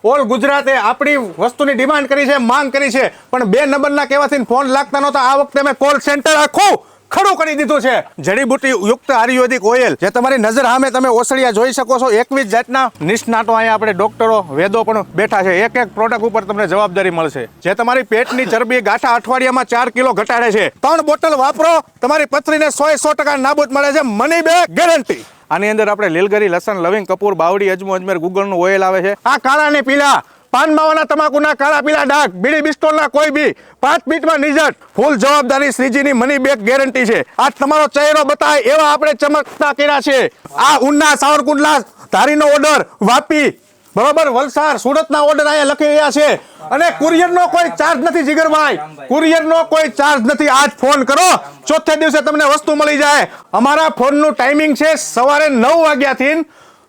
All ગુજરાતે આપણી વસ્તુની ડિમાન્ડ કરી છે, માંગ કરી છે, પણ 2 નંબરના કહેવાથી ફોન લાગતા નહોતા. આ વખતે મેં કોલ સેન્ટર આખું ખડું કરી દીધું છે. જડીબુટી યુક્ત આયુર્વેદિક ઓઇલ, જે તમારી નજર સામે તમે ઓસડિયા જોઈ શકો છો. 21 જાતના નિષ્ણાતો અહીંયા આપણે ડોક્ટરો, વેદો પણ બેઠા છે. એક એક પ્રોડક્ટ ઉપર તમને જવાબદારી મળશે. જે તમારી પેટની ચરબી ગાંઠા અઠવાડિયામાં 4 કિલો ઘટાડે છે. 3 બોટલ વાપરો, તમારી પથરીને 100% નાબૂદ મળે છે. Money back guarantee. આની અંદર આપણે લીલગરી, લસણ, લવિંગ, કપૂર, બાવડી, અજમો, અજમેર, ગુગળનું ઓઇલ આવે છે. આ કાળા ને પીલા, પાન માવાના તમાકુના કાળા પીલા ડાઘ, બીડી બિસ્ટોલના કોઈ બી 5 મિનિટમાં રિઝલ્ટ. ફૂલ જવાબદારી શ્રીજીની મની બેક ગેરંટી છે. આ તમારો ચહેરો બતાવે એવા આપણે ચમકતા કર્યા છે. આ ઉના, સાવરકુંડલા, ધારીનો ઓર્ડર, વાપી, બરોબર, વલસાડ, સુરતના ઓર્ડર અહીંયા લખી રહ્યા છે. અને કુરિયરનો કોઈ ચાર્જ નથી જીગરભાઈ, કુરિયરનો કોઈ ચાર્જ નથી. આજ ફોન કરો, ચોથે દિવસે તમને વસ્તુ મળી જાય. અમારા ફોનનું ટાઈમિંગ છે સવારે 9 વાગ્યાથી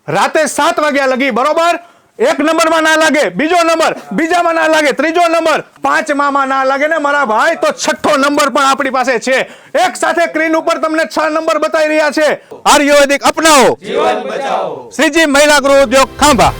રાતે 7 વાગ્યા લગી, બરોબર. 1 નંબરમાં ના લાગે, બીજો નંબર, બીજામાં ના લાગે, ત્રીજો નંબર, 5માં ના લાગે ને મારા ભાઈ તો 6થો નંબર પણ આપણી પાસે છે. એક સાથે સ્ક્રીન ઉપર તમને 6 નંબર બતાવી રહ્યા છે. આયુર્વેદિક અપનાવો, જીવન બચાવો. શ્રીજી મહિલા ગૃહ ઉદ્યોગ ખાંભા.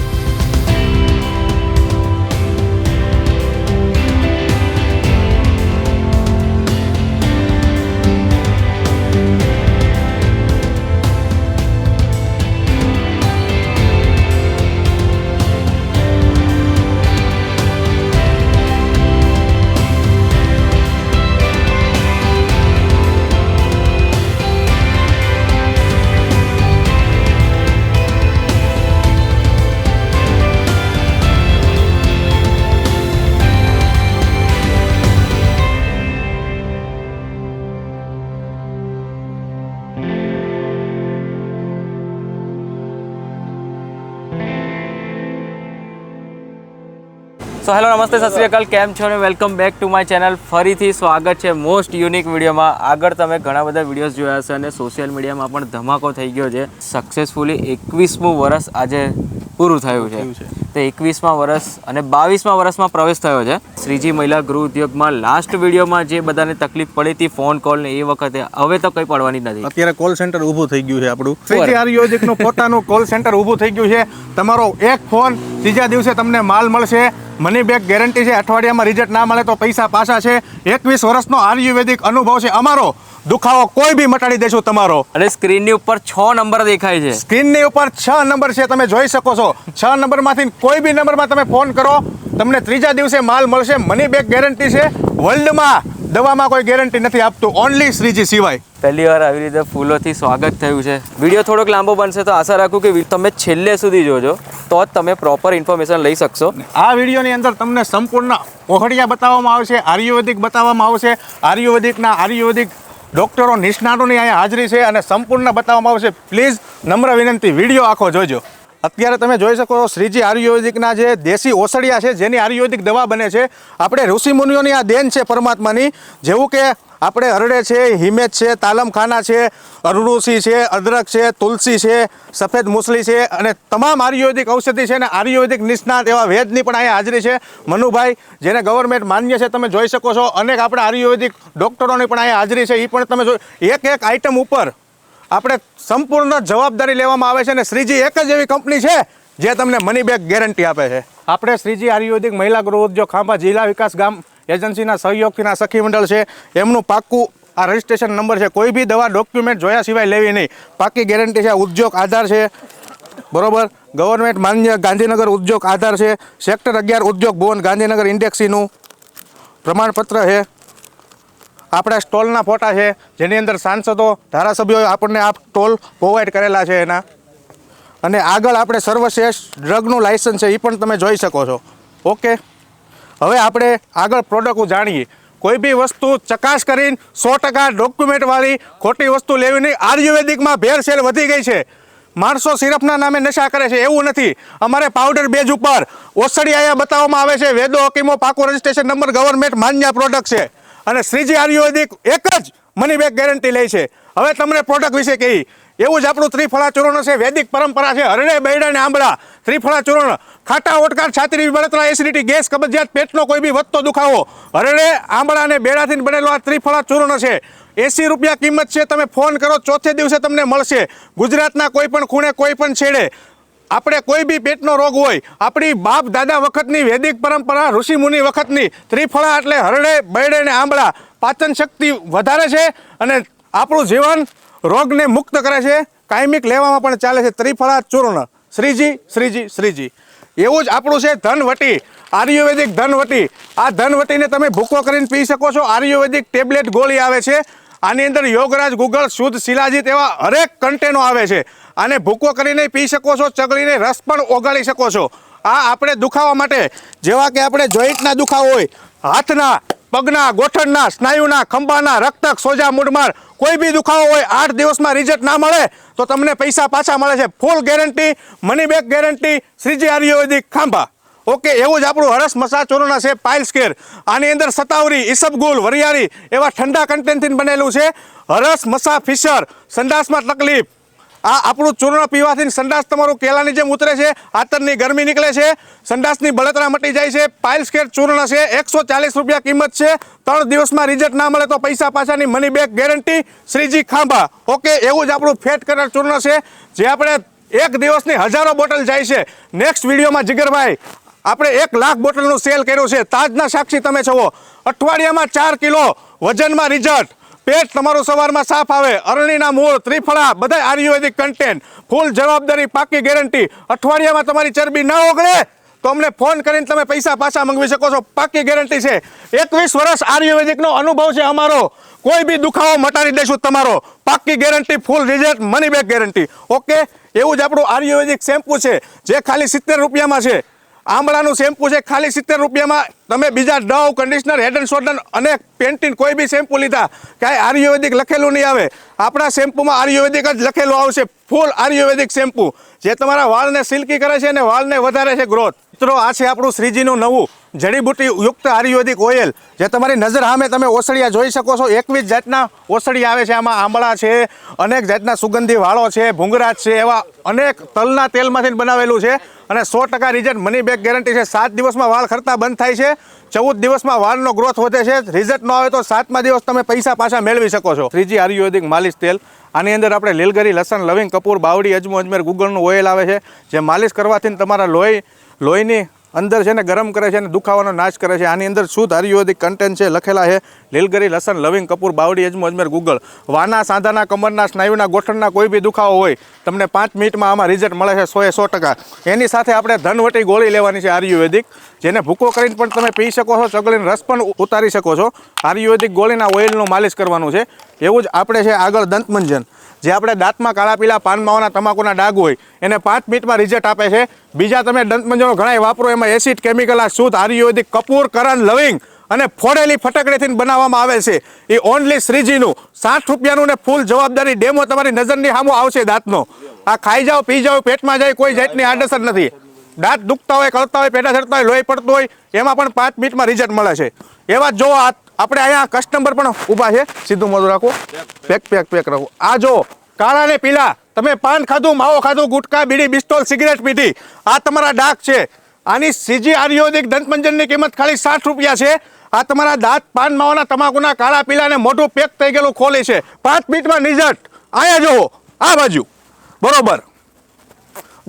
સો હેલો, નમસ્તે, સત શ્રી અકાલ, કેમ છો ને welcome back to my channel. ફરીથી સ્વાગત છે મોસ્ટ યુનિક વિડીયોમાં. આગળ તમે ઘણા બધા વિડીયોઝ જોયા હશે અને સોશિયલ મીડિયામાં પણ ધમાકો થઈ ગયો છે. સક્સેસફુલી 21મું વર્ષ આજે પૂરું થયું છે. તો 21મા વર્ષ અને 22મા વર્ષમાં પ્રવેશ થયો છે શ્રીજી મહિલા ગૃહ ઉદ્યોગમાં. લાસ્ટ વિડીયોમાં જે બધાને તકલીફ પડી હતી ફોન કોલ ને એ વખતે, હવે તો કંઈ પડવાની નથી. અત્યારે કોલ સેન્ટર ઊભું થઈ ગયું છે આપણું. શ્રીજી આયુર્વેદિકનું પોતાનું કોલ સેન્ટર ઊભું થઈ ગયું છે. તમારો એક ફોન, ત્રીજા દિવસે તમને માલ મળશે. મની બેક ગેરંટી છે. અઠવાડિયામાં રિઝલ્ટ ના મળે તો પૈસા પાછા છે. 21 વર્ષનો આયુર્વેદિક અનુભવ છે અમારો. દુખાવો કોઈ બી મટાડી દેશું તમારો. અને સ્ક્રીનની ઉપર 6 નંબર દેખાય છે. સ્ક્રીનની ઉપર 6 નંબર છે, તમે જોઈ શકો છો. 6 નંબરમાંથી કોઈ બી નંબરમાં તમે ફોન કરો, તમને ત્રીજા દિવસે માલ મળશે. મની બેક ગેરંટી છે. વર્લ્ડમાં દવામાં કોઈ ગેરંટી નથી આપતું, ઓનલી શ્રીજી સિવાય. પહેલી વાર આવી રીતે ફૂલોથી સ્વાગત થયું છે. વિડીયો થોડોક લાંબો બનશે તો આશા રાખું કે તમે છેલ્લે સુધી જોજો, તો જ તમે પ્રોપર ઇન્ફોર્મેશન લઈ શકશો. આ વિડીયોની અંદર તમને સંપૂર્ણ ઓહડિયા બતાવવામાં આવશે, આયુર્વેદિક બતાવવામાં આવશે. આયુર્વેદિક ડોક્ટરો, નિષ્ણાતોની અહીંયા હાજરી છે અને સંપૂર્ણ બતાવવામાં આવશે. પ્લીઝ નમ્ર વિનંતી, વિડીયો આખો જોજો. અત્યારે તમે જોઈ શકો છો શ્રીજી આયુર્વેદિકના જે દેશી ઓસડિયા છે, જેની આયુર્વેદિક દવા બને છે. આપણે ઋષિમુનિઓની આ દેન છે પરમાત્માની. જેવું કે આપણે હરડે છે, હિમેજ છે, તાલમખાના છે, અરડુસી છે, અદરક છે, તુલસી છે, સફેદ મૂસલી છે અને તમામ આયુર્વેદિક ઔષધિ છે. અને આયુર્વેદિક નિષ્ણાત એવા વેદની પણ અહીંયા હાજરી છે. મનુભાઈ, જેને ગવર્મેન્ટ માન્ય છે, તમે જોઈ શકો છો. અનેક આપણે આયુર્વેદિક ડૉક્ટરોની પણ અહીંયા હાજરી છે. એ પણ તમે એક એક આઈટમ ઉપર આપણે સંપૂર્ણ જવાબદારી લેવામાં આવે છે. અને શ્રીજી એક જ એવી કંપની છે જે તમને મની બેક ગેરંટી આપે છે. આપણે શ્રીજી આયુર્વેદિક મહિલા ગૃહ ઉદ્યોગ ખાંભા જિલ્લા વિકાસ ગામ એજન્સીના સહયોગથીના સખી મંડળ છે. એમનું પાક્કું આ રજિસ્ટ્રેશન નંબર છે. કોઈ બી દવા ડોક્યુમેન્ટ જોયા સિવાય લેવી નહીં. પાક્કી ગેરંટી છે. ઉદ્યોગ આધાર છે, બરોબર. ગવર્મેન્ટ માન્ય ગાંધીનગર ઉદ્યોગ આધાર છે. સેક્ટર 11 ઉદ્યોગ ભવન ગાંધીનગર ઇન્ડેક્સીનું પ્રમાણપત્ર છે. આપણા સ્ટોલના ફોટા છે, જેની અંદર સાંસદો, ધારાસભ્યોએ આપણને આ સ્ટોલ પ્રોવાઈડ કરેલા છે એના. અને આગળ આપણે સર્વશ્રેષ્ઠ ડ્રગનું લાયસન્સ છે, એ પણ તમે જોઈ શકો છો. ઓકે, હવે આપણે આગળ પ્રોડક્ટ જાણીએ. કોઈ બી વસ્તુ ચકાસ કરીને 100% ડોક્યુમેન્ટવાળી ખોટી વસ્તુ લેવી નહીં. આયુર્વેદિકમાં ભેળસેળ વધી ગઈ છે. માણસો સિરપના નામે નશા કરે છે, એવું નથી. અમારે પાવડર બેઝ ઉપર ઓસડી અહીંયા બતાવવામાં આવે છે. વેદો હકીમો, પાકો રજિસ્ટ્રેશન નંબર, ગવર્મેન્ટ માન્ય પ્રોડક્ટ છે. અને શ્રીજી આયુર્વેદિક એક જ મની બેક ગેરંટી લે છે. હવે તમને પ્રોડક્ટ વિશે કહી. એવું જ આપણું ત્રિફળા ચૂર્ણ છે, વૈદિક પરંપરા છે. હરડે, બૈડા ને આંબળા, ત્રિફળા ચૂર્ણ. ખાટા ઓટકાર, છાતીની બળતરા, એસિડિટી, ગેસ, કબજિયાત, પેટનો કોઈ બી વધતો દુખાવો, હરડે, આંબળા અને બેડાથી બનેલો આ ત્રિફળા ચૂર્ણ છે. 80 રૂપિયા કિંમત છે. તમે ફોન કરો, ચોથે દિવસે તમને મળશે. ગુજરાતના કોઈ પણ ખૂણે, કોઈ પણ છેડે આપણે કોઈ બી પેટનો રોગ હોય, આપણી બાપ દાદા વખતની વૈદિક પરંપરા, ઋષિમુનિ વખતની ત્રિફળા એટલે હરડે, બૈડે ને આંબળા પાચન શક્તિ વધારે છે અને આપણું જીવન રોગને મુક્ત કરે છે. કાયમિક લેવામાં પણ ચાલે છે. ત્રિફળા ચૂર્ણ, શ્રીજી શ્રીજી શ્રીજી. એવું જ આપણું છે ધનવટી, આયુર્વેદિક ધનવટી. આ ધનવટીને તમે ભૂકો કરીને પી શકો છો. આયુર્વેદિક ટેબ્લેટ ગોળી આવે છે. આની અંદર યોગરાજ, ગુગળ, શુદ્ધ શિલાજીત એવા હરેક કન્ટેનો આવે છે. આને ભૂકો કરીને પી શકો છો. ચગળીને રસ પણ ઓગાળી શકો છો. આ આપણે દુખાવા માટે, જેવા કે આપણે જોઈન્ટના દુખાવો હોય, હાથના, પગના, ગોઠણના, સ્નાયુના, ખંભાના, રક્તક, સોજા, મૂઢમાર, કોઈ બી દુખાવો હોય, 8 દિવસમાં રિઝલ્ટ ના મળે તો તમને પૈસા પાછા મળે છે. Full guarantee, money back guarantee, Shreeji Ayurvedic Khambha. Okay, એવું જ આપણું હરસ મસા ચૂર્ણ છે, પાઇલ્સ કેર. આની અંદર સતાવરી, ઈસબગુલ, વરિયાળી એવા ઠંડા કન્ટેનથી બનેલું છે. હરસ મસા ફિશર, સંડાસમાં તકલીફ, આ આપણું ચૂર્ણ પીવાથી સંડાસ તમારું કેલાની જેમ ઉતરે છે, આતરની ગરમી નીકળે છે, સંડાસની બળતરા મટી જાય છે. પાઇલ્સ કેર ચૂર્ણ છે, 140 રૂપિયા કિંમત છે. 3 દિવસમાં રિઝલ્ટ ના મળે તો પૈસા પાછાની money back guarantee, Shreeji Khambha. Okay, એવું જ આપણું ફેટ કલર ચૂર્ણ છે, જે આપણે 1 દિવસની હજારો બોટલ જાય છે. નેક્સ્ટ વિડીયોમાં જીગરભાઈ આપણે 1 લાખ બોટલનું સેલ કર્યું છે. તાજના સાક્ષી તમે છો. અઠવાડિયામાં 4 કિલો વજનમાં રિઝલ્ટ. પેટ તમારું સવારમાં સાફ આવે. અરણીના મૂળ, ત્રિફળા, બધા આયુર્વેદિક કન્ટેન્ટ, ફૂલ જવાબદારી, પાકી ગેરંટી. અઠવાડિયામાં તમારી ચરબી ન ઓગળે તો અમને ફોન કરીને તમે પૈસા પાછા મંગવી શકો છો. પાકી ગેરંટી છે. 21 વર્ષ આયુર્વેદિકનો અનુભવ છે અમારો. કોઈ બી દુખાવો મટાડી દઈશું તમારો. પાકી guarantee, full result, money back guarantee. Okay, એવું જ આપણું આયુર્વેદિક શેમ્પુ છે, જે ખાલી 70 રૂપિયામાં છે. આંબળાનું શેમ્પુ છે, ખાલી 70 રૂપિયામાં. તમે બીજા Dove, conditioner, head and shoulder અને પેન્ટીન કોઈ બી શેમ્પુ લીધા, કાંઈ આયુર્વેદિક લખેલું નહીં આવે. આપણા શેમ્પુમાં આયુર્વેદિક જ લખેલું આવશે. ફૂલ આયુર્વેદિક શેમ્પુ, જે તમારા વાળને સિલ્કી કરે છે અને વાળને વધારે છે ગ્રોથ. મિત્રો, આ છે આપણું શ્રીજીનું નવું જડીબુટી યુક્ત આયુર્વેદિક ઓઇલ, જે તમારી નજર સામે તમે ઓસડિયા જોઈ શકો છો. 21 જાતના ઓસડિયા આવે છે. આમાં આંબળા છે, અનેક જાતના સુગંધી વાળો છે, ભૂંગરાજ છે, એવા અનેક તલના તેલમાંથી બનાવેલું છે અને 100% રિઝલ્ટ, મની બેક ગેરંટી છે. 7 દિવસમાં વાળ ખરતા બંધ થાય છે. 14 દિવસમાં વાળનો ગ્રોથ વધે છે. રિઝલ્ટ ન આવે તો 7મા દિવસ તમે પૈસા પાછા મેળવી શકો છો. શ્રીજી આયુર્વેદિક માલિશ તેલ. આની અંદર આપણે લીલગરી, લસણ, લવિંગ, કપૂર, બાવડી, અજમો, અજમેર, ગુગળનું ઓઇલ આવે છે, જે માલિશ કરવાથી તમારા લોહીની અંદર છે ને ગરમ કરે છે અને દુખાવાનો નાશ કરે છે. આની અંદર શુદ્ધ આયુર્વેદિક કન્ટેન્ટ છે, લખેલા છે લીલગરી, લસણ, લવિંગ, કપૂર, બાવડી, અજમો, અજમેર, ગુગળ. વાના, સાંધાના, કમરના, સ્નાયુના, ગોઠણના કોઈ બી દુખાવો હોય, તમને 5 મિનિટમાં આમાં રિઝલ્ટ મળે છે 100%. એની સાથે આપણે ધનવટી ગોળી લેવાની છે આયુર્વેદિક, જેને ભૂકો કરીને પણ તમે પી શકો છો. ચગળીને રસ પણ ઉતારી શકો છો. આયુર્વેદિક ગોળીના ઓઇલનું માલિશ કરવાનું છે. એવું જ આપણે છે આગળ દંતમંજન, જે આપણે દાંતમાં કાળા પીલા, પાન માવાના, તમાકુના ડાઘ હોય, એને 5 મિનિટમાં રિઝલ્ટ આપે છે. બીજા તમે દંતમંજનો ઘણા વાપરો, એમાં એસિડ, કેમિકલ, આ શુદ્ધ આયુર્વેદિક કપૂર, કરણ, લવિંગ અને ફોડેલી ફટકડીથી બનાવવામાં આવે છે. એ ઓનલી શ્રીજીનું 60 રૂપિયાનું ને ફૂલ જવાબદારી. ડેમો તમારી નજરની સામો આવશે દાંતનો. આ ખાઈ જાઓ, પી જાઓ, પેટમાં જાય, કોઈ જાતની આડઅસર નથી. દાંત દુખતા હોય, કળતા હોય, પેટા ચડતા હોય, લોહી પડતું હોય, એમાં પણ 5 મિનિટમાં રિઝલ્ટ મળે છે. એવા જો આપણે અહીંયા કસ્ટમર પણ ઊભા છે. સીધું મોઢું રાખો, પેક રાખો. આ જો કાળા ને પીલા, તમે પાન ખાધું, માવો ખાધું, ગુટકા, બીડી, બિસ્ટોલ, સિગરેટ પીધી, આ તમારા ડાઘ છે. આની શ્રીજી આયુર્વેદિક દંતમંજનની કિંમત ખાલી 60 રૂપિયા છે. આ તમારા દાંત, પાન માવાના, તમાકુના, કાળા પીલા ને મોઢું પેક થઈ ગયેલું ખોલી છે. 5 મિનિટમાં રિઝલ્ટ. અહીંયા જુઓ, આ બાજુ બરોબર.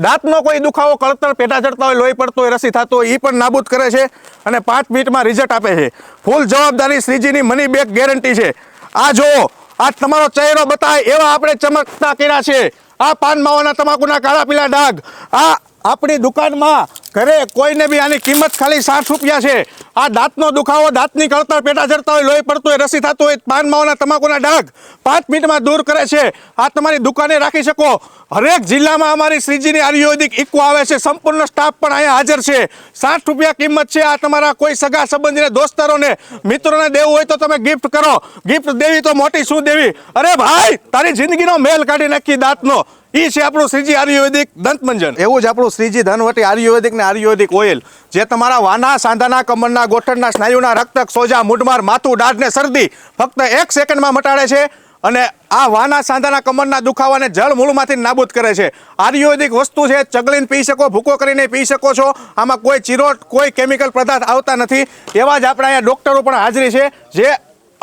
દાંતનો કોઈ દુખાવો, કળતર, પેટા ચડતા હોય, લોહી પડતો હોય, રસી થતો હોય, એ પણ નાબૂદ કરે છે અને 5 મિનિટમાં રિઝલ્ટ આપે છે. ફૂલ જવાબદારી, શ્રીજીની મની બેક ગેરંટી છે. આ જુઓ, આ તમારો ચહેરો બતાવે એવા આપણે ચમકતા કર્યા છે. આ પાન માવાના, તમાકુના, કાળા પીલા ડાઘ. આ આપણી દુકાનમાં ઘરે કોઈને બી આની કિંમત ખાલી 60 રૂપિયા છે. આ દાંતનો દુખાવો, દાંતની કળતર, પેટા ચડતા હોય, લોહી પડતું હોય, રસી થતું હોય, પાન માવાના, તમાકુના ડાઘ 5 મિનિટમાં દૂર કરે છે. આ તમારી દુકાને રાખી શકો. હરેક જિલ્લામાં અમારી શ્રીજીની આયુર્વેદિક ઇકો આવે છે. સંપૂર્ણ સ્ટાફ પણ અહીંયા હાજર છે. 60 રૂપિયા કિંમત છે. આ તમારા કોઈ સગા સંબંધીને, દોસ્તારોને, મિત્રોને દેવું હોય તો તમે ગિફ્ટ કરો. ગિફ્ટ દેવી તો મોટી શું દેવી? અરે ભાઈ, તારી જિંદગીનો મેલ કાઢી નાખી દાંતનો. એ છે આપણું શ્રીજી આયુર્વેદિક દંતમંજન. એવું જ આપણું શ્રીજી ધનવટી આયુર્વેદિક ને આયુર્વેદિક ઓઇલ, જે તમારા વાના, સાંધાના, કમરના, ગોઠણના, સ્નાયુના, રક્તક, સોજા, મૂઢમાર, માથું, દાઢ ને શરદી ફક્ત 1 સેકન્ડમાં મટાડે છે. અને આ વાના, સાંધાના, કમરના દુખાવાને જળ મૂળમાંથી નાબૂદ કરે છે. આયુર્વેદિક વસ્તુ છે. ચગલીને પી શકો, ભૂકો કરીને પી શકો છો. આમાં કોઈ ચીરોટ, કોઈ કેમિકલ પદાર્થ આવતા નથી. એવા જ આપણે અહીંયા ડૉક્ટરો પણ હાજરી છે, જે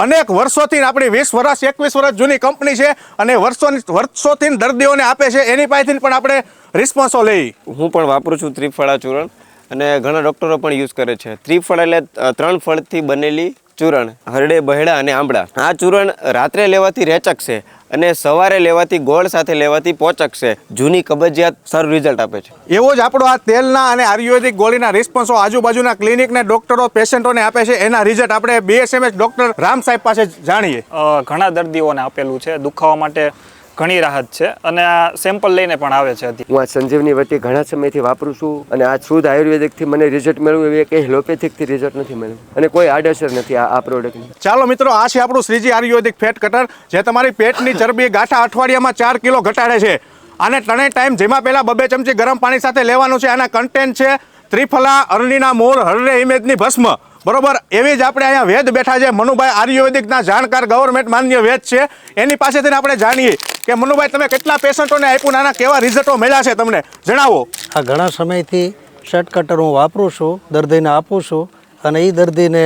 અનેક વર્ષોથી આપણી 20 વર્ષ 21 વર્ષ જૂની કંપની છે અને વર્ષોથી દર્દીઓને આપે છે. એની પાસેથી પણ આપણે રિસ્પોન્સો લઈ. હું પણ વાપરું છું ત્રિફળા ચૂરણ અને ઘણા ડૉક્ટરો પણ યુઝ કરે છે. ત્રિફળ એટલે 3 ફળથી બનેલી ચૂરણ, હરડે, બહેડા અને આંબળા. આ ચૂરણ રાત્રે લેવાથી રેચક છે અને સવારે લેવાથી ગોળ સાથે લેવાથી પોચક છે. જૂની કબજિયાત સારું રિઝલ્ટ આપે છે. એવો જ આપણો આ તેલના અને આયુર્વેદિક ગોળીના રિસ્પોન્સો આજુબાજુના ક્લિનિકને ડોક્ટરો પેશન્ટોને આપે છે. એના રિઝલ્ટ આપણે BSMS ડોક્ટર રામ સાહેબ પાસે જાણીએ. ઘણા દર્દીઓને આપેલું છે. દુખાવા માટે ઘણી રાહત છે અને આ સેમ્પલ લઈને પણ આવે છે. હું આ સંજીવની વટી ઘણા સમયથી વાપરું છું અને આ શુદ્ધ આયુર્વેદિકથી મને રિઝલ્ટ મળ્યું એવી એક એલોપેથિકથી રિઝલ્ટ નથી મળ્યું અને કોઈ આડઅસર નથી આ પ્રોડક્ટની. ચાલો મિત્રો, આ છે આપણું શ્રીજી આયુર્વેદિક ફેટ કટર, જે તમારી પેટની ચરબી ગાંઠા અઠવાડિયામાં 4 કિલો ઘટાડે છે. આને 3 ટાઈમ જેમાં પહેલા 2 ચમચી ગરમ પાણી સાથે લેવાનું છે. આના કન્ટેન્ટ છે ત્રિફલા, અરણીના મૂળ, હરડે, હિમેજની ભસ્મ. બરોબર, એવી જ આપણે અહીંયા વેદ બેઠા છે. મનુભાઈ આયુર્વેદિકના જાણકાર ગવર્મેન્ટ માન્ય વેદ છે. એની પાસેથી આપણે જાણીએ કે મનુભાઈ, તમે કેટલા પેશન્ટોને આપ્યું, નાના કેવા રિઝલ્ટો મળ્યા છે, તમને જણાવો. આ ઘણા સમયથી શર્ટ કટર હું વાપરું છું, દર્દીને આપું છું અને એ દર્દીને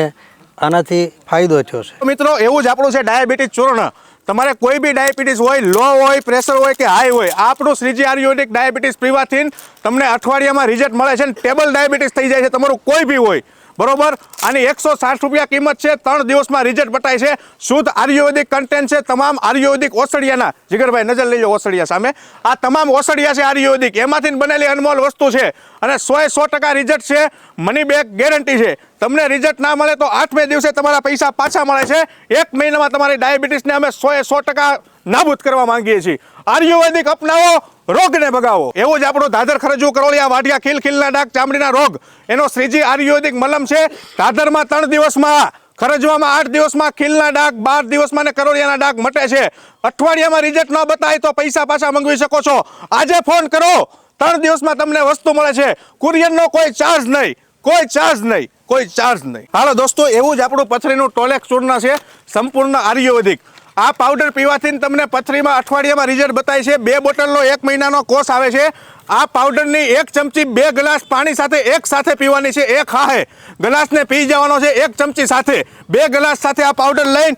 આનાથી ફાયદો થયો છે. મિત્રો, એવું જ આપણું છે ડાયાબિટીસ ચૂર્ણ. તમારે કોઈ બી ડાયાબિટીસ હોય, લો હોય, પ્રેશર હોય કે હાઈ હોય, આપણું શ્રીજી આયુર્વેદિક ડાયાબિટીસ પીવાથી તમને અઠવાડિયામાં રિઝલ્ટ મળે છે. ટેબલ ડાયાબિટીસ થઈ જાય છે તમારું કોઈ બી હોય. બરોબર, આની 160 રૂપિયા કિંમત છે. 3 દિવસમાં રિઝલ્ટ બતાય છે. શુદ્ધ આયુર્વેદિક કન્ટેન્ટ છે. તમામ આયુર્વેદિક ઓસડિયાના, જીગરભાઈ નજર લઈ લો ઓસડિયા સામે, આ તમામ ઓસડિયા છે આયુર્વેદિક, એમાંથી બનેલી અનમોલ વસ્તુ છે અને 100% રિઝલ્ટ છે. મની બેક ગેરંટી છે. તમને રિઝલ્ટ ના મળે તો 8મે દિવસે તમારા પૈસા પાછા મળે છે. 1 મહિનામાં તમારી ડાયાબિટીસને અમે 100% નાબૂદ કરવા માંગીએ છીએ. આયુર્વેદિક અપનાવો, રોગને ભગાવો. એવું જ આપણું ધાધર, ખરજુ, કરોળિયા, વાઢિયા, ખીલના ડાઘ, ચામડીના રોગ, એનો શ્રીજી આયુર્વેદિક મલમ છે. ધાધરમાં 3 દિવસમાં, ખરજવામાં 8 દિવસમાં, ખીલના ડાઘ 12 દિવસમાં ને કરોળિયાના ડાઘ મટે છે. અઠવાડિયામાં રિઝલ્ટ ન બતાય તો પૈસા પાછા મંગવી શકો છો. આજે ફોન કરો, 3 દિવસમાં તમને વસ્તુ મળે છે. કુરિયરનો કોઈ ચાર્જ નહીં, કોઈ ચાર્જ નહીં, કોઈ ચાર્જ નહીં. હાલો દોસ્તો, એવું જ આપણું પથરીનું ટોલેક્સ ચૂર્ણ છે, સંપૂર્ણ આયુર્વેદિક. આ પાવડર પીવાથી તમને પથરીમાં અઠવાડિયામાં રિઝલ્ટ બતાય છે. 2 બોટલનો 1 મહિનાનો કોર્સ આવે છે. આ પાવડરની 1 ચમચી 2 ગ્લાસ પાણી સાથે એક સાથે પીવાની છે. એક હાહે ગ્લાસને પી જવાનો છે 1 ચમચી સાથે. 2 ગ્લાસ સાથે આ પાવડર લઈને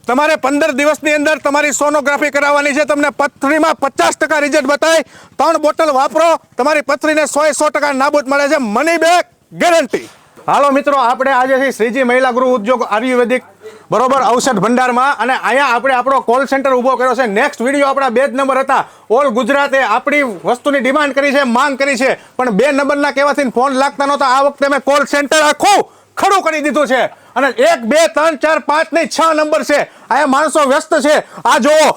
તમારે 15 દિવસની અંદર તમારી સોનોગ્રાફી કરાવવાની છે. તમને પથરીમાં 50% રિઝલ્ટ બતાય. 3 બોટલ વાપરો, તમારી પથરીને 100% નાબૂદ મળે છે. Money back guarantee. હાલો મિત્રો, આપણે આજે છે શ્રીજી મહિલા ગૃહ ઉદ્યોગ આયુર્વેદિક, બરોબર, ઔષધ ભંડારમાં, અને અહીંયા આપણે આપણો કોલ સેન્ટર ઊભો કર્યો છે. નેક્સ્ટ વિડીયો આપણા 2 જ નંબર હતા. ઓલ ગુજરાતે આપણી વસ્તુની ડિમાન્ડ કરી છે, માંગ કરી છે, પણ 2 નંબરના કહેવાથી ફોન લાગતા નહોતા. આ વખતે મેં કોલ સેન્ટર આખું ખડું કરી દીધું છે અને 1 2 3 4 5 નહીં 6 નંબર છે. અહીંયા માણસો વ્યસ્ત છે. આ જુઓ,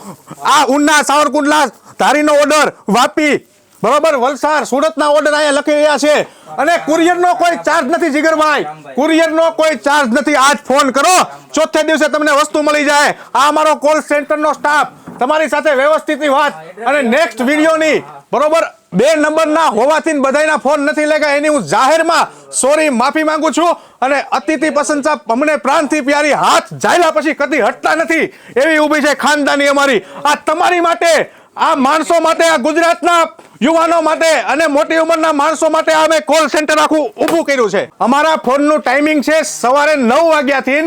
આ ઉના, સાવરકુંડલા, ધારીનો ઓર્ડર, વાપી, બરોબર, વલસાડ, સુરતના ઓર્ડર અહીંયા લખી રહ્યા છે. અને કુરિયરનો કોઈ ચાર્જ નથી જીગરભાઈ, કુરિયરનો કોઈ ચાર્જ નથી. આજ ફોન કરો, 4થે દિવસે તમને વસ્તુ મળી જાય. આ અમારો કોલ સેન્ટરનો સ્ટાફ તમારી સાથે વ્યવસ્થિતની વાત. અને નેક્સ્ટ વિડીયોની, બરોબર, 2 નંબરના હોવાથી બધાના ફોન નથી લેગા, એની હું જાહેરમાં સોરી, માફી માંગુ છું. અને અતિથિ પ્રશંસા અમને પ્રાણથી પ્યારી, હાથ જાયલા પછી કદી હટતા નથી એવી ઊભી છે ખાનદાની અમારી. આ તમારી માટે, આ માણસો માટે, આ ગુજરાતના યુવાનો માટે અને મોટી ઉંમરના માણસો માટે અમે કોલ સેન્ટર આખું ઊભું કર્યું છે. અમારા ફોનનું ટાઈમિંગ છે સવારે 9 વાગ્યાથી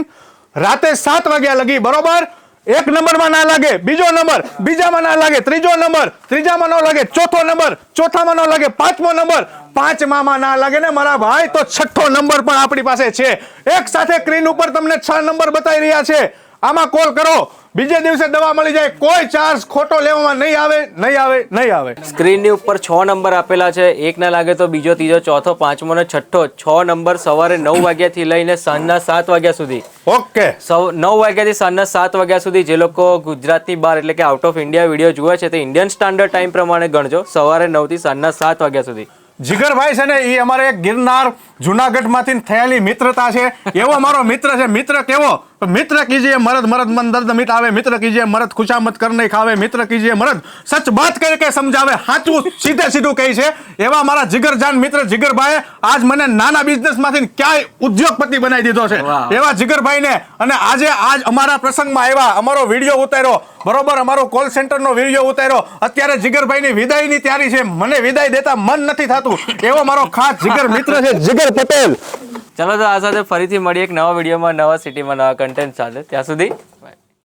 રાતે 7 વાગ્યા લગી. બરોબર, 1 નંબરમાં ના લાગે, બીજો નંબર બીજામાં ના લાગે, ત્રીજો નંબર ત્રીજામાં ન લાગે, ચોથો નંબર ચોથામાં ન લાગે, 5મો નંબર 5માં ના લાગે ને મારા ભાઈ, તો 6થો નંબર પણ આપણી પાસે છે. એક સાથે સ્ક્રીન ઉપર તમને 6 નંબર બતાવી રહ્યા છે. આમાં કોલ કરો, બીજે દિવસે દવા મળી જાય. કોઈ ચાર્જ ખોટો લેવામાં નહીં આવે, નહીં આવે, નહીં આવે. સ્ક્રીનની ઉપર 6 નંબર આપેલા છે. એક ના લાગે તો બીજો, ત્રીજો, ચોથો, 5મો ને 6થો. 6 નંબર સવારે 9 વાગ્યાથી લઈને સાંજના 7 વાગ્યા સુધી. ઓકે, 9 વાગ્યાથી સાંજના 7 વાગ્યા સુધી. જે લોકો ગુજરાતની બહાર એટલે કે આઉટ ઓફ ઇન્ડિયા વિડીયો જુએ છે તે ઇન્ડિયન સ્ટાન્ડર્ડ ટાઈમ પ્રમાણે ગણજો. સવારે 9 થી સાંજના 7 વાગ્યા સુધી. જીગરભાઈ છે ને, એ અમારે એક ગિરનાર જુનાગઢમાંથી થયેલી મિત્રતા છે. એવો અમારો મિત્ર છે. મિત્ર કેવો? મિત્ર કીજીએ મરદ મરદ મન દર્દ મિટાવે, મિત્ર કીજીએ મરદ ખુશામત કર નહીં ખાવે, મિત્ર કીજીએ મરદ સચ બાત કહે કે સમજાવે, સાચું સીધે સીધું કહે છે. એવા મારા જીગરજાન મિત્ર જીગરભાઈ આજ મને નાના બિઝનેસમાંથી ક્યાંય ઉદ્યોગપતિ બનાવી દીધો છે. એવા જીગરભાઈને અને આજ અમારા પ્રસંગમાં આવ્યા, અમારો વિડીયો ઉતાર્યો, બરોબર, અમારો કોલ સેન્ટરનો વિડીયો ઉતાર્યો. અત્યારે જીગરભાઈની વિદાયની તૈયારી છે. મને વિદાય દેતા મન નથી થતું. એવો મારો ખાસ જીગર મિત્ર છે, જીગર પટેલ. ચલો તો આ સાથે ફરીથી મળીએ એક નવા વિડીયોમાં નવા સિટીમાં નવા કન્ટેન્ટ સાથે. ત્યાં સુધી